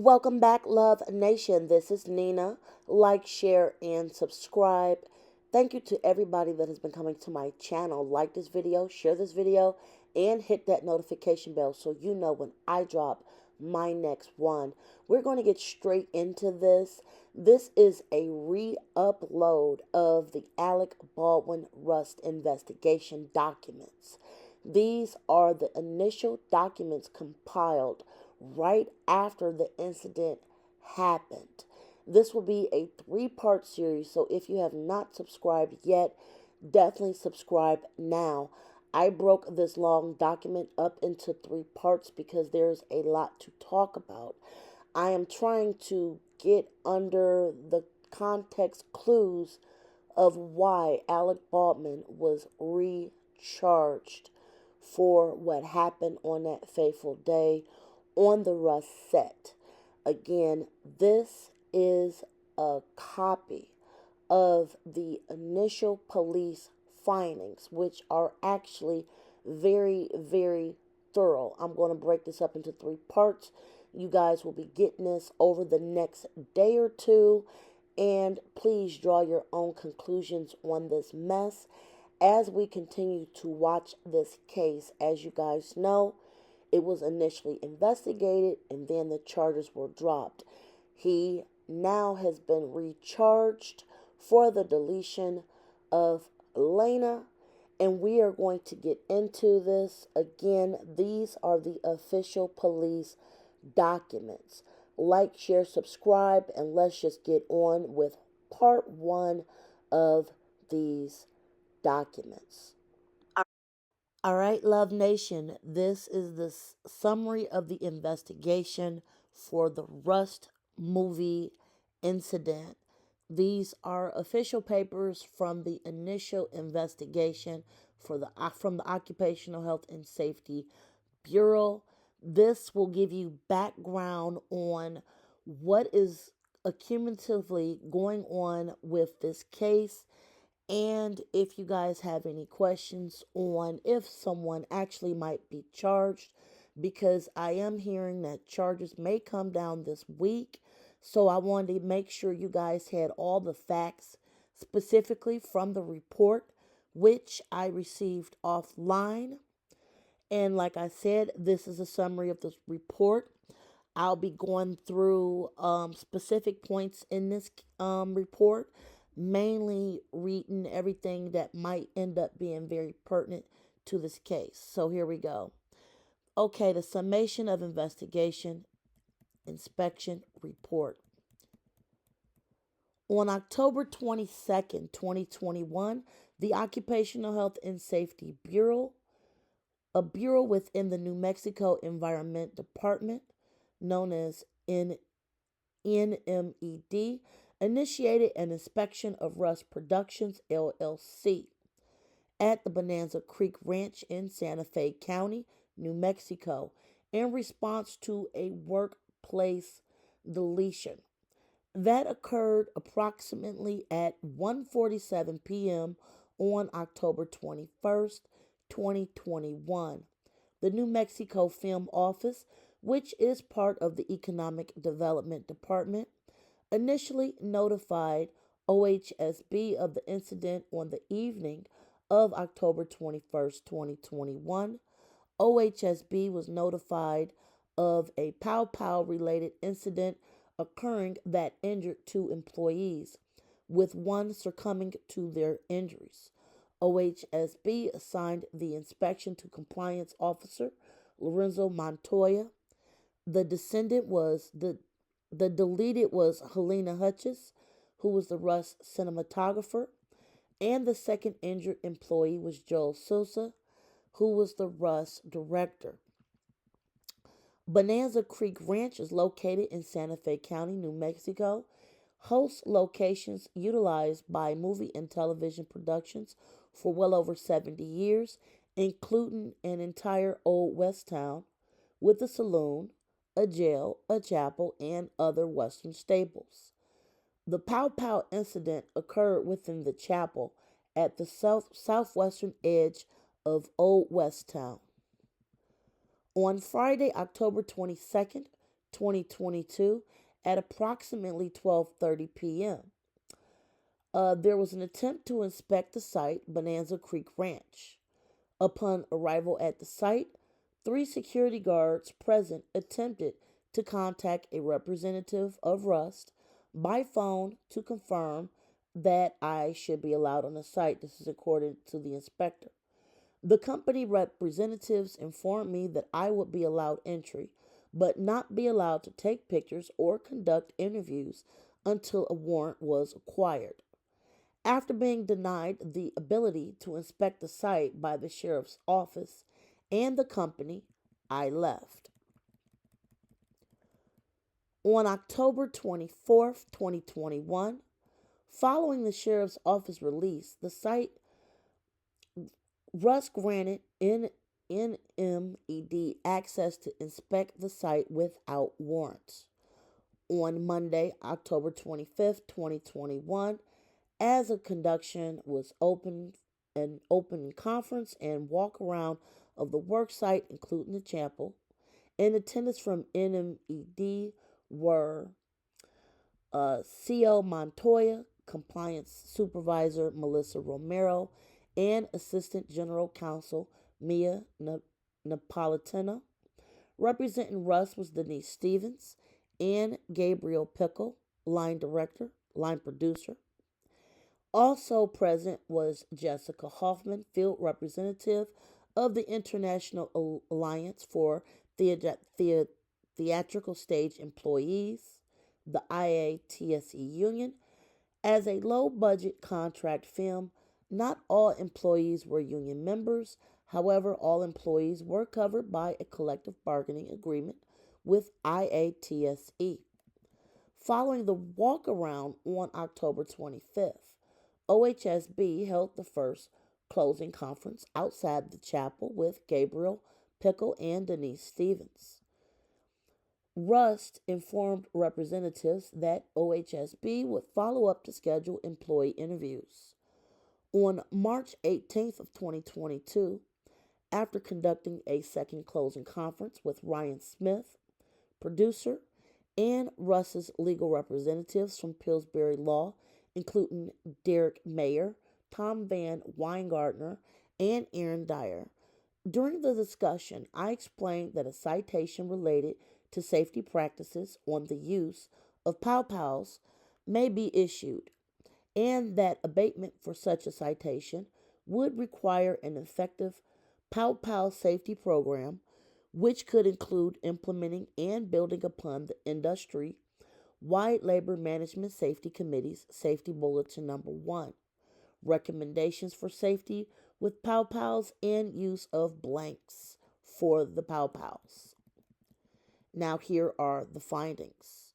Welcome back, Love Nation. This is Nina. Like, share, and subscribe. Thank you to everybody that has been coming to my channel. Like this video, share this video, and hit that notification bell so you know when I drop my next one. We're going to get straight into this. This is a re-upload of the Alec Baldwin Rust investigation documents. These are the initial documents compiled right after the incident happened. This will be a three-part series, so if you have not subscribed yet, definitely subscribe now. I broke this long document up into three parts because there's a lot to talk about. I am trying to get under the context clues of why Alec Baldwin was recharged for what happened on that fateful day on the Rust set. Again, this is a copy of the initial police findings, which are actually very, very thorough. I'm going to break this up into three parts. You guys will be getting this over the next day or two, and please draw your own conclusions on this mess as we continue to watch this case. As you guys know, it was initially investigated and then the charges were dropped. He now has been recharged for the deletion of Lena, and we are going to get into this. Again, these are the official police documents. Like, share, subscribe, and let's just get on with part one of these documents. All right, Love Nation, this is the summary of the investigation for the Rust movie incident. These are official papers from the initial investigation from the Occupational Health and Safety Bureau. This will give you background on what is accumulatively going on with this case, and if you guys have any questions on if someone actually might be charged, because I am hearing that charges may come down this week. So I wanted to make sure you guys had all the facts specifically from the report, which I received offline. And like I said, this is a summary of this report. I'll be going through specific points in this report, mainly reading everything that might end up being very pertinent to this case. So here we go. Okay, the summation of investigation inspection report. On October 22nd, 2021, the Occupational Health and Safety Bureau, a bureau within the New Mexico Environment Department, known as NMED, initiated an inspection of Rust Productions LLC at the Bonanza Creek Ranch in Santa Fe County, New Mexico, in response to a workplace deletion that occurred approximately at 1:47 p.m. on October 21st, 2021. The New Mexico Film Office, which is part of the Economic Development Department, initially notified OHSB of the incident on the evening of October 21st, 2021. OHSB was notified of a pow pow related incident occurring that injured two employees, with one succumbing to their injuries. OHSB assigned the inspection to Compliance Officer Lorenzo Montoya. The deleted was Helena Hutchins, who was the Rust cinematographer, and the second injured employee was Joel Sousa, who was the Rust director. Bonanza Creek Ranch is located in Santa Fe County, New Mexico. Hosts locations utilized by movie and television productions for well over 70 years, including an entire Old West town with a saloon, a jail, a chapel, and other Western staples. The Pow Pow incident occurred within the chapel at the southwestern edge of Old West Town. On Friday, October 22nd, 2022 at approximately 12:30 p.m. There was an attempt to inspect the site, Bonanza Creek Ranch. Upon arrival at the site, three security guards present attempted to contact a representative of Rust by phone to confirm that I should be allowed on the site. This is according to the inspector. The company representatives informed me that I would be allowed entry, but not be allowed to take pictures or conduct interviews until a warrant was acquired. After being denied the ability to inspect the site by the sheriff's office and the company, I left. On October 24th, 2021, following the sheriff's office release, the site Russ granted NMED access to inspect the site without warrants. On Monday, October 25th, 2021, as a conduction was open, an open conference and walk around of the work site, including the chapel. In attendance from NMED were CO Montoya, Compliance Supervisor Melissa Romero, and Assistant General Counsel Mia Napolitano. Representing Russ was Denise Stevens and Gabriel Pickle, line producer. Also present was Jessica Hoffman, field representative of the International Alliance for Theatrical Stage Employees, the IATSE union. As a low budget contract film, not all employees were union members. However, all employees were covered by a collective bargaining agreement with IATSE. Following the walk around on October 25th, OHSB held the first closing conference outside the chapel with Gabriel Pickle and Denise Stevens. Rust informed representatives that OHSB would follow up to schedule employee interviews. On March 18th of 2022, after conducting a second closing conference with Ryan Smith, producer, and Russ's legal representatives from Pillsbury Law, including Derek Mayer, Tom Van Weingartner, and Aaron Dyer. During the discussion, I explained that a citation related to safety practices on the use of pow-pows may be issued, and that abatement for such a citation would require an effective pow-pow safety program, which could include implementing and building upon the industry-wide Labor Management Safety Committee's Safety Bulletin Number 1, recommendations for safety with pow-pows and use of blanks for the pow-pows. Now here are the findings.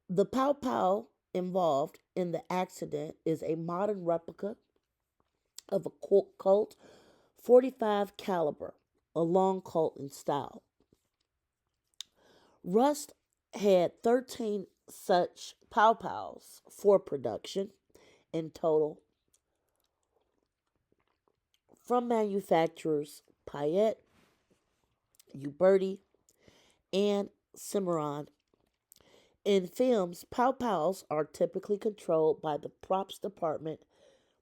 The pow-pow involved in the accident is a modern replica of a Colt 45 caliber, a long Colt in style. Rust had 13 such pow-pows for production in total from manufacturers Payette, Uberti, and Cimarron. In films, pow-pows are typically controlled by the props department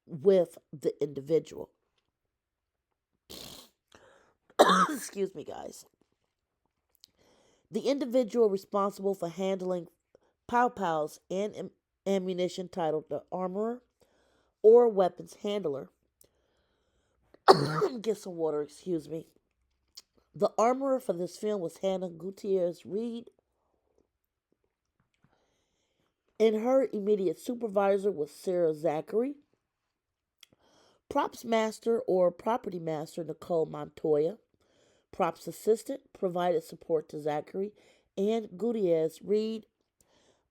with the individual. Excuse me, guys. The individual responsible for handling pow-pows and ammunition, titled the armorer or weapons handler. Get some water, excuse me. The armorer for this film was Hannah Gutierrez Reed, and her immediate supervisor was Sarah Zachary. Props master or property master Nicole Montoya. Props assistant provided support to Zachary and Gutierrez Reed.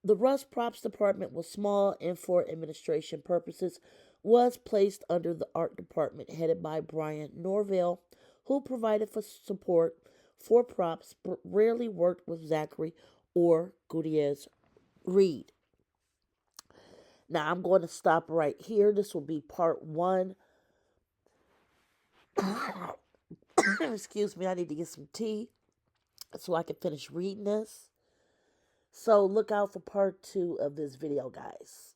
The Rust Props department was small and for administration purposes was placed under the art department headed by Brian Norvell, who provided for support for props but rarely worked with Zachary or Gutierrez Reed. Now I'm going to stop right here. This will be part 1. Excuse me, I need to get some tea so I can finish reading this. So look out for part 2 of this video, guys.